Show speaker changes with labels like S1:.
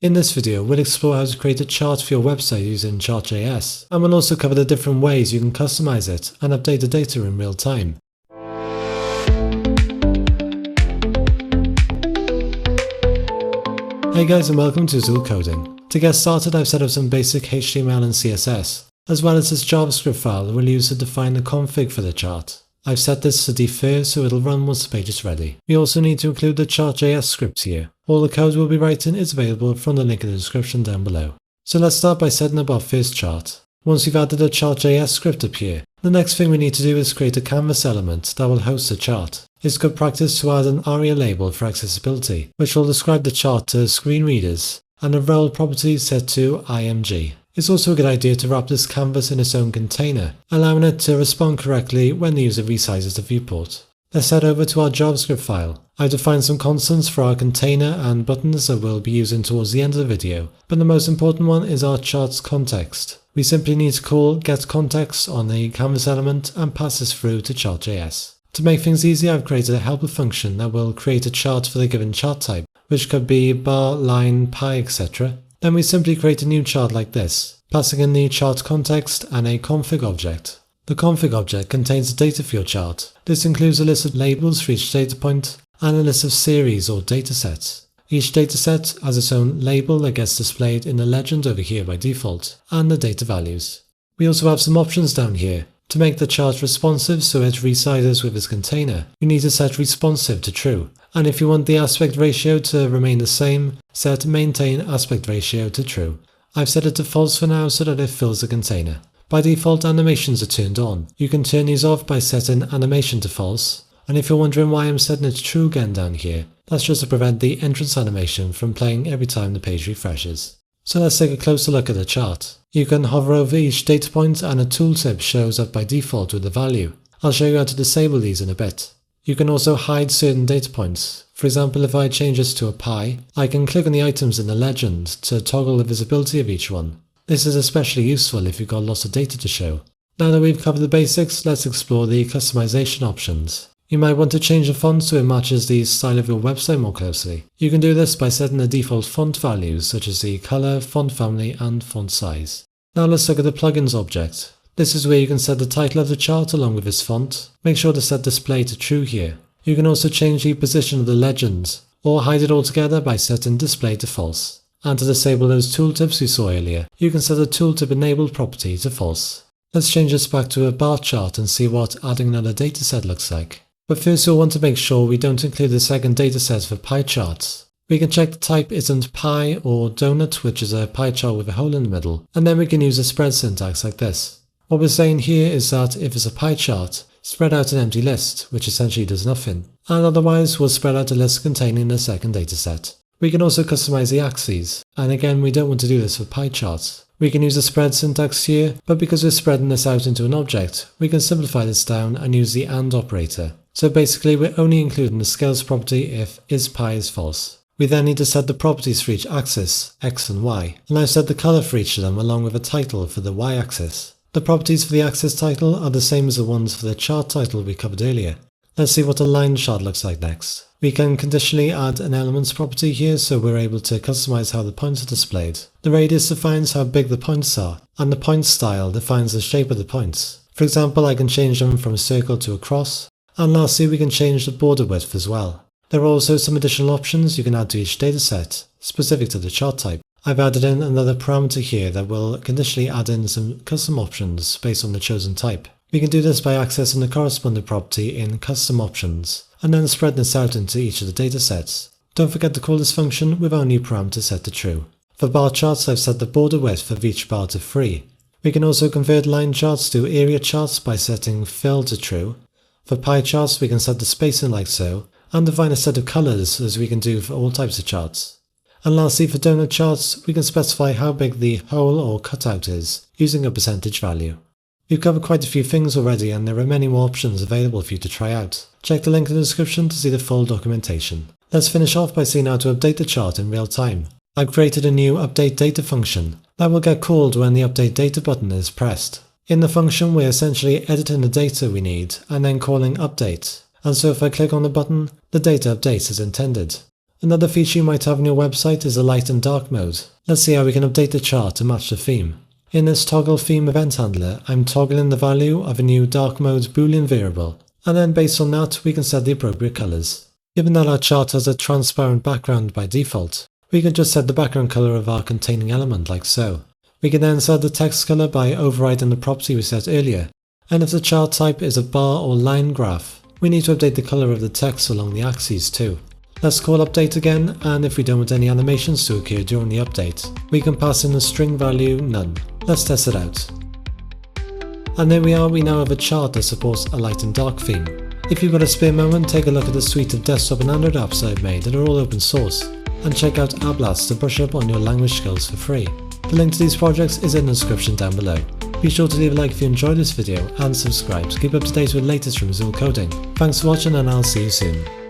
S1: In this video, we'll explore how to create a chart for your website using Chart.js, and we'll also cover the different ways you can customize it and update the data in real time. Hey guys, and welcome to Azul Coding. To get started, I've set up some basic HTML and CSS, as well as this JavaScript file that we'll use to define the config for the chart. I've set this to defer so it'll run once the page is ready. We also need to include the Chart.js script here. All the code we'll be writing is available from the link in the description down below. So let's start by setting up our first chart. Once we've added a Chart.js script up here, the next thing we need to do is create a canvas element that will host the chart. It's good practice to add an ARIA label for accessibility, which will describe the chart to screen readers, and a role property set to IMG. It's also a good idea to wrap this canvas in its own container, allowing it to respond correctly when the user resizes the viewport. Let's head over to our JavaScript file. I've defined some constants for our container and buttons that we'll be using towards the end of the video, but the most important one is our chart's context. We simply need to call getContext on the canvas element and pass this through to Chart.js. To make things easy, I've created a helper function that will create a chart for the given chart type, which could be bar, line, pie, etc. Then we simply create a new chart like this, passing in the chart context and a config object. The config object contains the data for your chart. This includes a list of labels for each data point and a list of series or datasets. Each dataset has its own label that gets displayed in the legend over here by default, and the data values. We also have some options down here. To make the chart responsive so it resizes with its container, you need to set responsive to true. And if you want the aspect ratio to remain the same, set maintain aspect ratio to true. I've set it to false for now so that it fills the container. By default, animations are turned on. You can turn these off by setting animation to false. And if you're wondering why I'm setting it to true again down here, that's just to prevent the entrance animation from playing every time the page refreshes. So let's take a closer look at the chart. You can hover over each data point and a tooltip shows up by default with the value. I'll show you how to disable these in a bit. You can also hide certain data points. For example, if I change this to a pie, I can click on the items in the legend to toggle the visibility of each one. This is especially useful if you've got lots of data to show. Now that we've covered the basics, let's explore the customization options. You might want to change the font so it matches the style of your website more closely. You can do this by setting the default font values such as the color, font family and font size. Now let's look at the plugins object. This is where you can set the title of the chart along with its font. Make sure to set display to true here. You can also change the position of the legend, or hide it altogether by setting display to false. And to disable those tooltips we saw earlier, you can set the tooltip enabled property to false. Let's change this back to a bar chart and see what adding another dataset looks like. But first we'll want to make sure we don't include the second dataset for pie charts. We can check the type isn't pie or donut, which is a pie chart with a hole in the middle, and then we can use a spread syntax like this. What we're saying here is that if it's a pie chart, spread out an empty list, which essentially does nothing, and otherwise we'll spread out a list containing the second dataset. We can also customize the axes, and again we don't want to do this for pie charts. We can use the spread syntax here, but because we're spreading this out into an object, we can simplify this down and use the AND operator. So basically we're only including the scales property if isPie is false. We then need to set the properties for each axis, X and Y, and I've set the color for each of them along with a title for the Y axis. The properties for the axis title are the same as the ones for the chart title we covered earlier. Let's see what a line chart looks like next. We can conditionally add an elements property here so we're able to customize how the points are displayed. The radius defines how big the points are, and the point style defines the shape of the points. For example, I can change them from a circle to a cross, and lastly we can change the border width as well. There are also some additional options you can add to each dataset, specific to the chart type. I've added in another parameter here that will conditionally add in some custom options based on the chosen type. We can do this by accessing the corresponding property in Custom Options, and then spreading this out into each of the datasets. Don't forget to call this function with our new parameter set to true. For bar charts, I've set the border width of each bar to 3. We can also convert line charts to area charts by setting fill to true. For pie charts, we can set the spacing like so, and define a set of colors as we can do for all types of charts. And lastly, for donut charts, we can specify how big the hole or cutout is, using a percentage value. We've covered quite a few things already and there are many more options available for you to try out. Check the link in the description to see the full documentation. Let's finish off by seeing how to update the chart in real time. I've created a new update data function that will get called when the update data button is pressed. In the function, we're essentially editing the data we need and then calling update. And so if I click on the button, the data updates as intended. Another feature you might have on your website is a light and dark mode. Let's see how we can update the chart to match the theme. In this toggle theme event handler, I'm toggling the value of a new dark mode boolean variable, and then based on that we can set the appropriate colours. Given that our chart has a transparent background by default, we can just set the background colour of our containing element like so. We can then set the text colour by overriding the property we set earlier, and if the chart type is a bar or line graph, we need to update the colour of the text along the axes too. Let's call update again, and if we don't want any animations to occur during the update, we can pass in a string value none. Let's test it out. And there we are, we now have a chart that supports a light and dark theme. If you've got a spare moment, take a look at the suite of desktop and Android apps I've made that are all open source, and check out Ablats to brush up on your language skills for free. The link to these projects is in the description down below. Be sure to leave a like if you enjoyed this video and subscribe to keep up to date with the latest from Azul Coding. Thanks for watching and I'll see you soon.